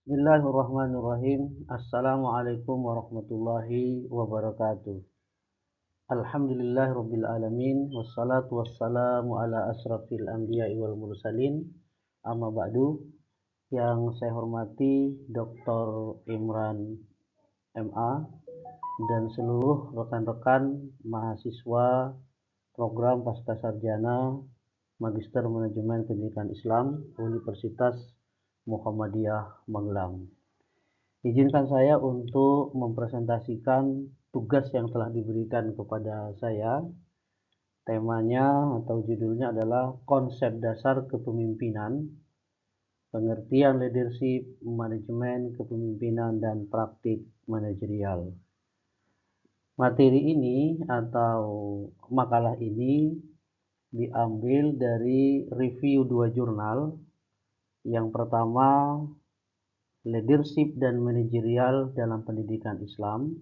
Bismillahirrahmanirrahim. Assalamualaikum warahmatullahi wabarakatuh. Alhamdulillahirabbil alamin wassalatu wassalamu ala asrafil anbiya'i wal mursalin. Amma ba'du. Yang saya hormati Dr. Imran MA dan seluruh rekan-rekan mahasiswa program Pascasarjana Magister Manajemen Pendidikan Islam Universitas Muhammadiyah Magelang. Izinkan saya untuk mempresentasikan tugas yang telah diberikan kepada saya. Temanya atau judulnya adalah konsep dasar kepemimpinan, pengertian leadership, manajemen kepemimpinan, dan praktik manajerial. Materi ini atau makalah ini diambil dari review 2 jurnal. Yang pertama, Leadership dan Manajerial dalam Pendidikan Islam.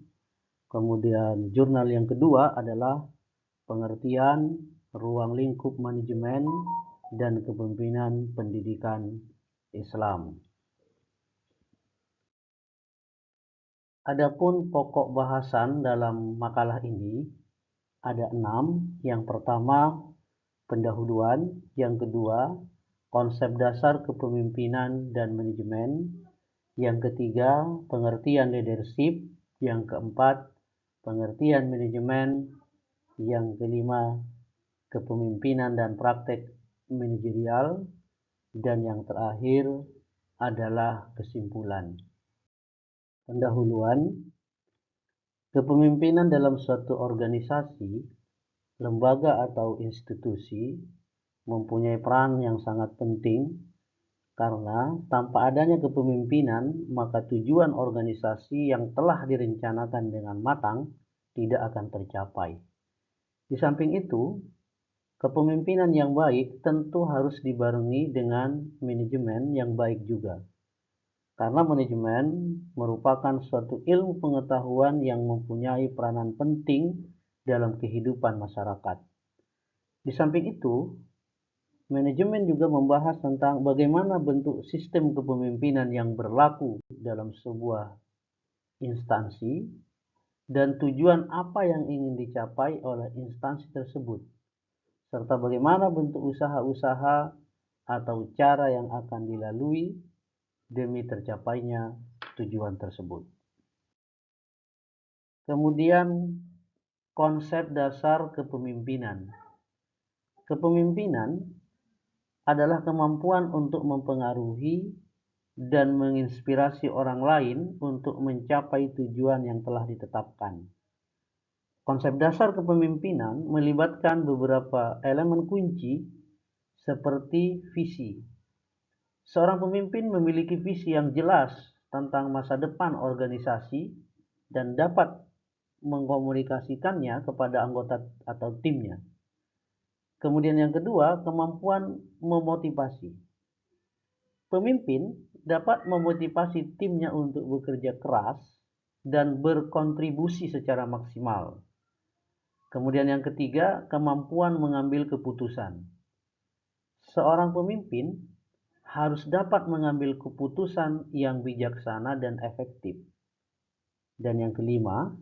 Kemudian jurnal yang kedua adalah Pengertian Ruang Lingkup Manajemen dan Kepemimpinan Pendidikan Islam. Adapun pokok bahasan dalam makalah ini ada 6. Yang pertama, pendahuluan. Yang kedua, konsep dasar kepemimpinan dan manajemen. Yang ketiga, pengertian leadership. Yang keempat, pengertian manajemen. Yang kelima, kepemimpinan dan praktek manajerial. Dan yang terakhir adalah kesimpulan. Pendahuluan. Kepemimpinan dalam suatu organisasi, lembaga atau institusi mempunyai peran yang sangat penting karena tanpa adanya kepemimpinan maka tujuan organisasi yang telah direncanakan dengan matang tidak akan tercapai. Di samping itu, kepemimpinan yang baik tentu harus dibarengi dengan manajemen yang baik juga. Karena manajemen merupakan suatu ilmu pengetahuan yang mempunyai peranan penting dalam kehidupan masyarakat. Di samping itu, manajemen juga membahas tentang bagaimana bentuk sistem kepemimpinan yang berlaku dalam sebuah instansi dan tujuan apa yang ingin dicapai oleh instansi tersebut, serta bagaimana bentuk usaha-usaha atau cara yang akan dilalui demi tercapainya tujuan tersebut. Kemudian, konsep dasar kepemimpinan. Kepemimpinan adalah kemampuan untuk mempengaruhi dan menginspirasi orang lain untuk mencapai tujuan yang telah ditetapkan. Konsep dasar kepemimpinan melibatkan beberapa elemen kunci seperti visi. Seorang pemimpin memiliki visi yang jelas tentang masa depan organisasi dan dapat mengkomunikasikannya kepada anggota atau timnya. Kemudian yang kedua, kemampuan memotivasi. Pemimpin dapat memotivasi timnya untuk bekerja keras dan berkontribusi secara maksimal. Kemudian yang ketiga, kemampuan mengambil keputusan. Seorang pemimpin harus dapat mengambil keputusan yang bijaksana dan efektif. Dan yang kelima,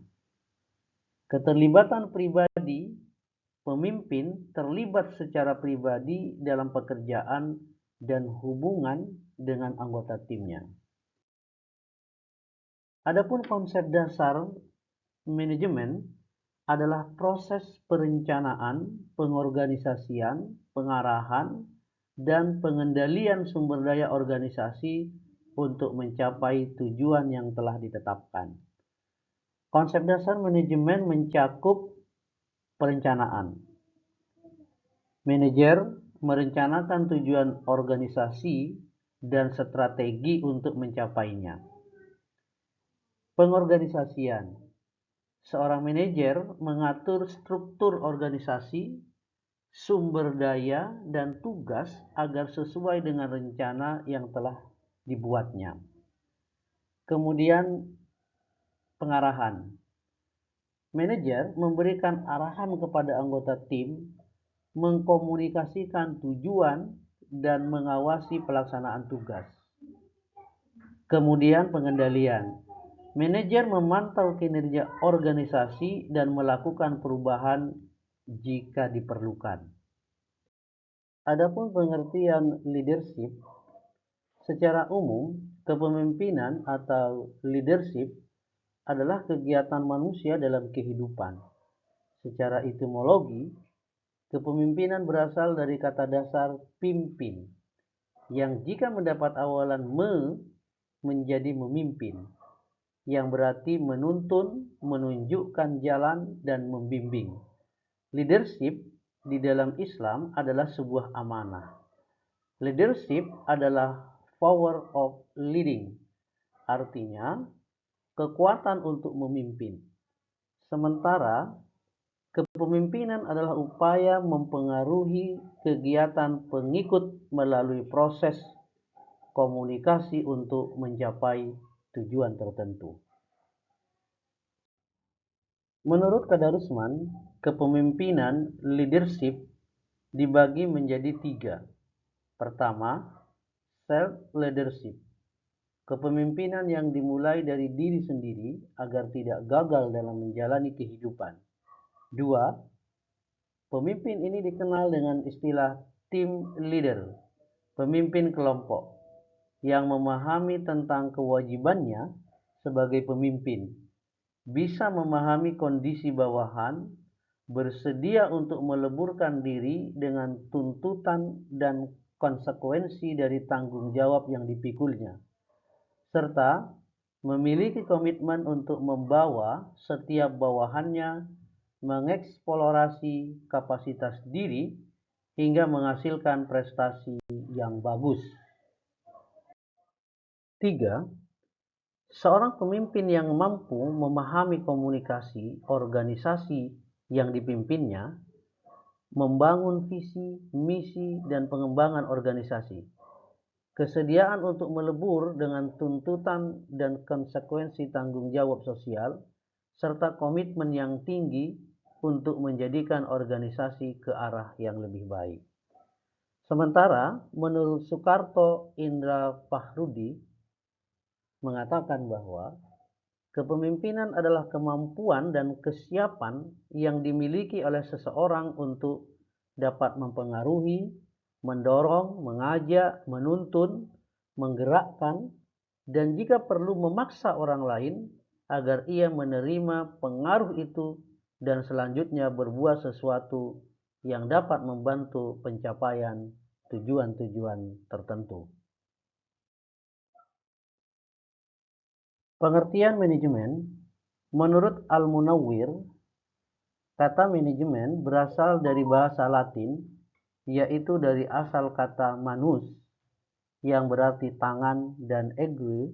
keterlibatan pribadi. Pemimpin terlibat secara pribadi dalam pekerjaan dan hubungan dengan anggota timnya. Adapun konsep dasar manajemen adalah proses perencanaan, pengorganisasian, pengarahan, dan pengendalian sumber daya organisasi untuk mencapai tujuan yang telah ditetapkan. Konsep dasar manajemen mencakup perencanaan. Manajer merencanakan tujuan organisasi dan strategi untuk mencapainya. Pengorganisasian. Seorang manajer mengatur struktur organisasi, sumber daya, dan tugas agar sesuai dengan rencana yang telah dibuatnya. Kemudian pengarahan. Manajer memberikan arahan kepada anggota tim, mengkomunikasikan tujuan, dan mengawasi pelaksanaan tugas. Kemudian pengendalian. Manajer memantau kinerja organisasi dan melakukan perubahan jika diperlukan. Adapun pengertian leadership, secara umum, kepemimpinan atau leadership adalah kegiatan manusia dalam kehidupan. Secara etimologi, kepemimpinan berasal dari kata dasar pimpin, yang jika mendapat awalan menjadi memimpin, yang berarti menuntun, menunjukkan jalan, dan membimbing. Leadership di dalam Islam adalah sebuah amanah. Leadership adalah power of leading, artinya kekuatan untuk memimpin. Sementara kepemimpinan adalah upaya mempengaruhi kegiatan pengikut melalui proses komunikasi untuk mencapai tujuan tertentu. Menurut Kadarusman, kepemimpinan leadership dibagi menjadi 3. Pertama, self-leadership. Kepemimpinan yang dimulai dari diri sendiri agar tidak gagal dalam menjalani kehidupan. 2. Pemimpin ini dikenal dengan istilah team leader, pemimpin kelompok, yang memahami tentang kewajibannya sebagai pemimpin, bisa memahami kondisi bawahan, bersedia untuk meleburkan diri dengan tuntutan dan konsekuensi dari tanggung jawab yang dipikulnya, serta memiliki komitmen untuk membawa setiap bawahannya mengeksplorasi kapasitas diri hingga menghasilkan prestasi yang bagus. 3. Seorang pemimpin yang mampu memahami komunikasi organisasi yang dipimpinnya, membangun visi, misi, dan pengembangan organisasi. Kesediaan untuk melebur dengan tuntutan dan konsekuensi tanggung jawab sosial, serta komitmen yang tinggi untuk menjadikan organisasi ke arah yang lebih baik. Sementara menurut Soekarto Indra Fahrudi mengatakan bahwa kepemimpinan adalah kemampuan dan kesiapan yang dimiliki oleh seseorang untuk dapat mempengaruhi, mendorong, mengajak, menuntun, menggerakkan, dan jika perlu memaksa orang lain agar ia menerima pengaruh itu dan selanjutnya berbuat sesuatu yang dapat membantu pencapaian tujuan-tujuan tertentu. Pengertian manajemen, menurut Al-Munawwir, kata manajemen berasal dari bahasa Latin, yaitu dari asal kata manus, yang berarti tangan, dan ego,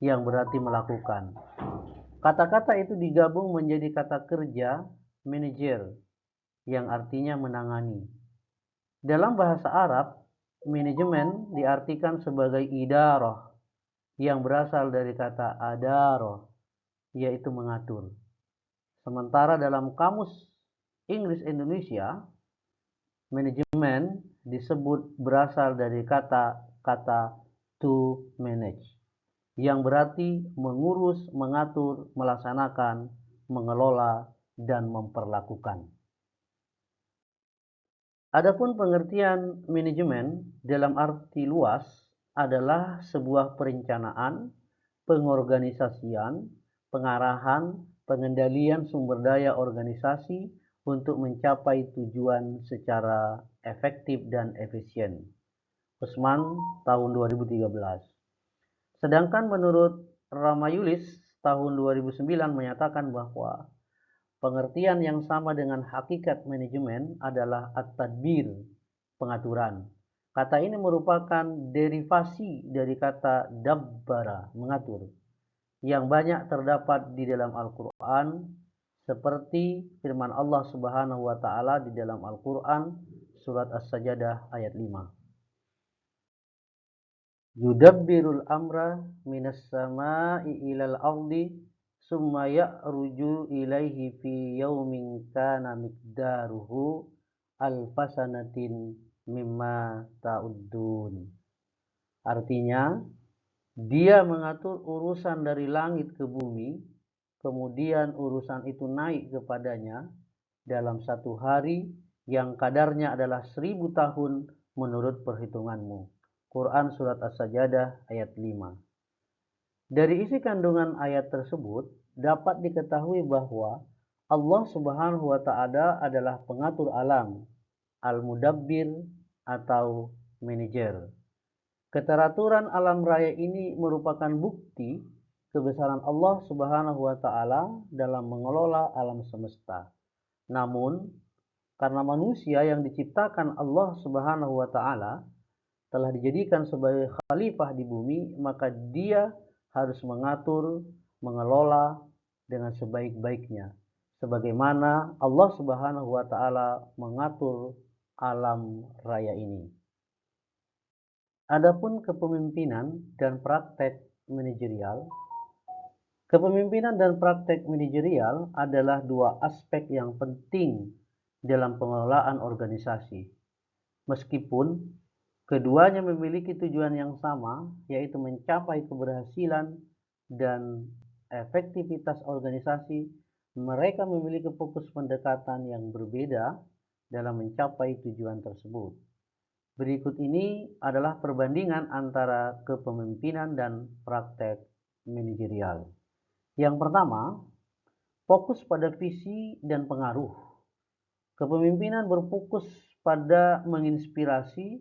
yang berarti melakukan. Kata-kata itu digabung menjadi kata kerja manager, yang artinya menangani. Dalam bahasa Arab, manajemen diartikan sebagai idarah, yang berasal dari kata adaroh, yaitu mengatur. Sementara dalam Kamus Inggris Indonesia, manajemen disebut berasal dari kata to manage, yang berarti mengurus, mengatur, melaksanakan, mengelola, dan memperlakukan. Adapun pengertian manajemen dalam arti luas adalah sebuah perencanaan, pengorganisasian, pengarahan, pengendalian sumber daya organisasi untuk mencapai tujuan secara efektif dan efisien. Usman tahun 2013. Sedangkan menurut Ramayulis tahun 2009 menyatakan bahwa pengertian yang sama dengan hakikat manajemen adalah at-tadbir, pengaturan. Kata ini merupakan derivasi dari kata dabbara, mengatur, yang banyak terdapat di dalam Al-Quran, seperti firman Allah Subhanahu wa Ta'ala di dalam Al-Quran, surat As-Sajdah ayat 5. Yudabbirul amra minas sama'i ilal ardi summa ya'ruju ilaihi fi yaumin kana miqdaruhu alfasanatin mimma ta'uddun. Artinya, Dia mengatur urusan dari langit ke bumi, kemudian urusan itu naik kepadanya dalam satu hari yang kadarnya adalah 1000 tahun menurut perhitunganmu. Quran Surat As-Sajdah ayat 5. Dari isi kandungan ayat tersebut dapat diketahui bahwa Allah Subhanahu wa Ta'ala adalah pengatur alam, al-mudabbir atau manajer. Keteraturan alam raya ini merupakan bukti kebesaran Allah Subhanahu wa Ta'ala dalam mengelola alam semesta. Namun, karena manusia yang diciptakan Allah Subhanahu wa Ta'ala telah dijadikan sebagai khalifah di bumi, maka dia harus mengatur, mengelola dengan sebaik-baiknya, sebagaimana Allah Subhanahu wa Ta'ala mengatur alam raya ini. Adapun kepemimpinan dan praktek manajerial. Kepemimpinan dan praktek manajerial adalah dua aspek yang penting dalam pengelolaan organisasi. Meskipun keduanya memiliki tujuan yang sama, yaitu mencapai keberhasilan dan efektivitas organisasi, mereka memiliki fokus pendekatan yang berbeda dalam mencapai tujuan tersebut. Berikut ini adalah perbandingan antara kepemimpinan dan praktek manajerial. Yang pertama, fokus pada visi dan pengaruh. Kepemimpinan berfokus pada menginspirasi,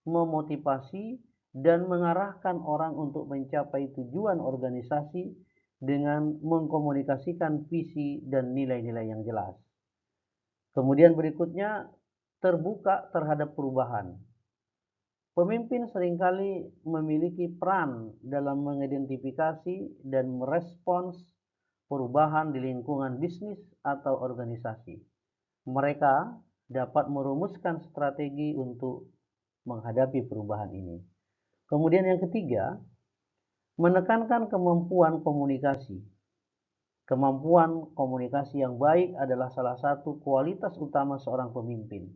memotivasi, dan mengarahkan orang untuk mencapai tujuan organisasi dengan mengkomunikasikan visi dan nilai-nilai yang jelas. Kemudian berikutnya, terbuka terhadap perubahan. Pemimpin seringkali memiliki peran dalam mengidentifikasi dan merespons perubahan di lingkungan bisnis atau organisasi. Mereka dapat merumuskan strategi untuk menghadapi perubahan ini. Kemudian yang ketiga, menekankan kemampuan komunikasi. Kemampuan komunikasi yang baik adalah salah satu kualitas utama seorang pemimpin.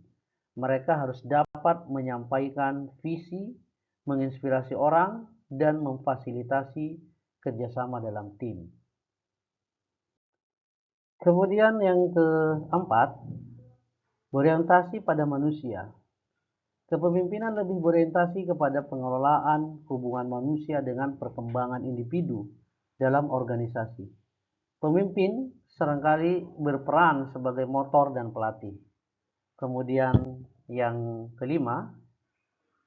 Mereka harus dapat menyampaikan visi, menginspirasi orang, dan memfasilitasi kerjasama dalam tim. Kemudian yang keempat, berorientasi pada manusia. Kepemimpinan lebih berorientasi kepada pengelolaan hubungan manusia dengan perkembangan individu dalam organisasi. Pemimpin seringkali berperan sebagai motor dan pelatih. Kemudian yang kelima,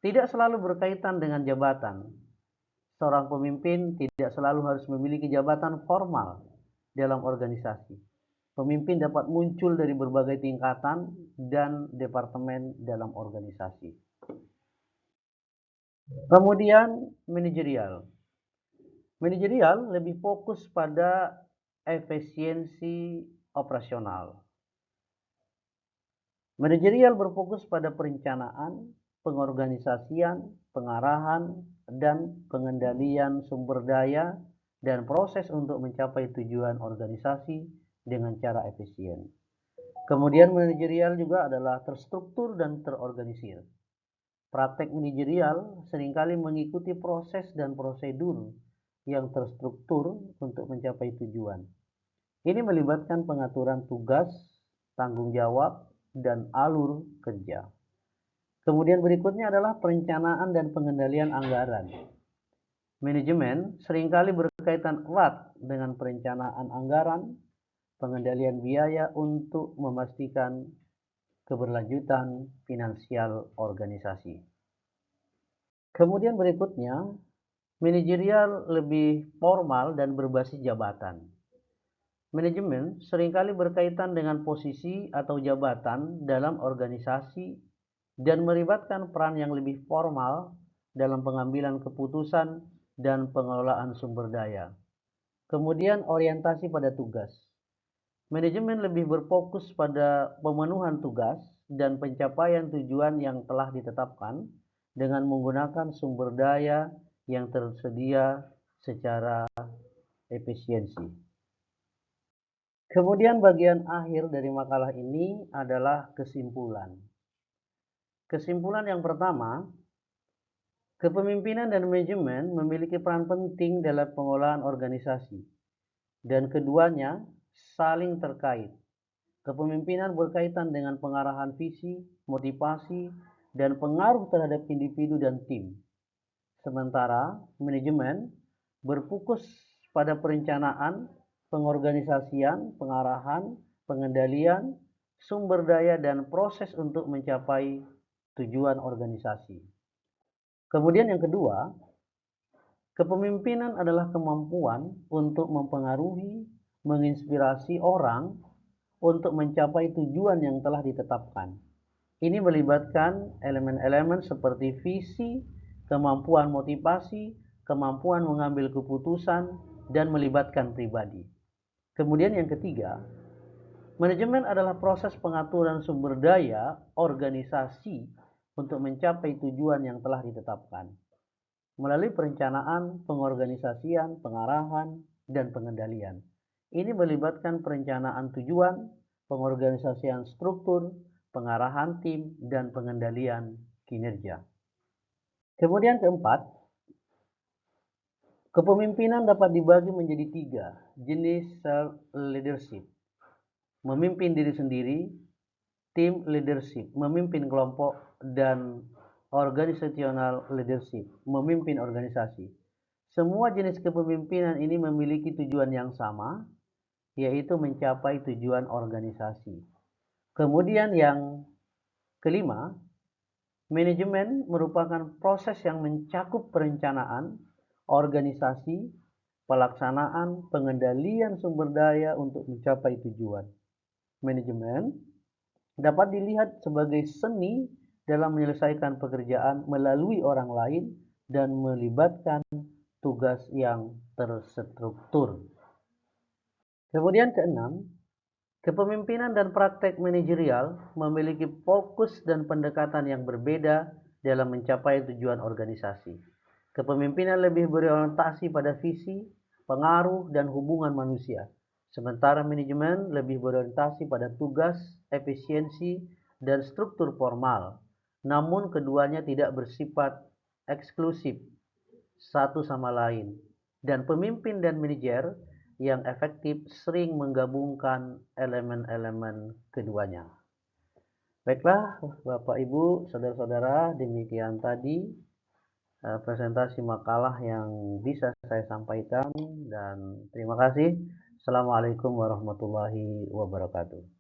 tidak selalu berkaitan dengan jabatan. Seorang pemimpin tidak selalu harus memiliki jabatan formal dalam organisasi. Pemimpin dapat muncul dari berbagai tingkatan dan departemen dalam organisasi. Kemudian manajerial. Manajerial lebih fokus pada efisiensi operasional. Manajerial berfokus pada perencanaan, pengorganisasian, pengarahan, dan pengendalian sumber daya dan proses untuk mencapai tujuan organisasi dengan cara efisien. Kemudian manajerial juga adalah terstruktur dan terorganisir. Praktek manajerial seringkali mengikuti proses dan prosedur yang terstruktur untuk mencapai tujuan. Ini melibatkan pengaturan tugas, tanggung jawab, dan alur kerja. Kemudian berikutnya adalah perencanaan dan pengendalian anggaran. Manajemen seringkali berkaitan erat dengan perencanaan anggaran, pengendalian biaya untuk memastikan keberlanjutan finansial organisasi. Kemudian berikutnya, manajerial lebih formal dan berbasis jabatan. Manajemen seringkali berkaitan dengan posisi atau jabatan dalam organisasi dan melibatkan peran yang lebih formal dalam pengambilan keputusan dan pengelolaan sumber daya. Kemudian orientasi pada tugas. Manajemen lebih berfokus pada pemenuhan tugas dan pencapaian tujuan yang telah ditetapkan dengan menggunakan sumber daya yang tersedia secara efisiensi. Kemudian bagian akhir dari makalah ini adalah kesimpulan. Kesimpulan yang pertama, Kepemimpinan dan manajemen memiliki peran penting dalam pengolahan organisasi, dan keduanya saling terkait. Kepemimpinan berkaitan dengan pengarahan visi, motivasi, dan pengaruh terhadap individu dan tim. Sementara manajemen berfokus pada perencanaan, pengorganisasian, pengarahan, pengendalian, sumber daya, dan proses untuk mencapai tujuan organisasi. Kemudian yang kedua, kepemimpinan adalah kemampuan untuk mempengaruhi, menginspirasi orang untuk mencapai tujuan yang telah ditetapkan. Ini melibatkan elemen-elemen seperti visi, kemampuan motivasi, kemampuan mengambil keputusan, dan melibatkan pribadi. Kemudian yang ketiga, manajemen adalah proses pengaturan sumber daya organisasi untuk mencapai tujuan yang telah ditetapkan melalui perencanaan, pengorganisasian, pengarahan, dan pengendalian. Ini melibatkan perencanaan tujuan, pengorganisasian struktur, pengarahan tim, dan pengendalian kinerja. Kemudian keempat, kepemimpinan dapat dibagi menjadi 3 jenis self-leadership. Memimpin diri sendiri, team leadership, memimpin kelompok, dan organizational leadership, memimpin organisasi. Semua jenis kepemimpinan ini memiliki tujuan yang sama, yaitu mencapai tujuan organisasi. Kemudian yang kelima, manajemen merupakan proses yang mencakup perencanaan, organisasi, pelaksanaan, pengendalian sumber daya untuk mencapai tujuan. Manajemen dapat dilihat sebagai seni dalam menyelesaikan pekerjaan melalui orang lain dan melibatkan tugas yang terstruktur. Kemudian keenam, kepemimpinan dan praktek manajerial memiliki fokus dan pendekatan yang berbeda dalam mencapai tujuan organisasi. Kepemimpinan lebih berorientasi pada visi, pengaruh, dan hubungan manusia. Sementara manajemen lebih berorientasi pada tugas, efisiensi, dan struktur formal. Namun keduanya tidak bersifat eksklusif satu sama lain. Dan pemimpin dan manajer yang efektif sering menggabungkan elemen-elemen keduanya. Baiklah, Bapak Ibu, saudara-saudara, demikian tadi presentasi makalah yang bisa saya sampaikan, dan terima kasih. Assalamualaikum warahmatullahi wabarakatuh.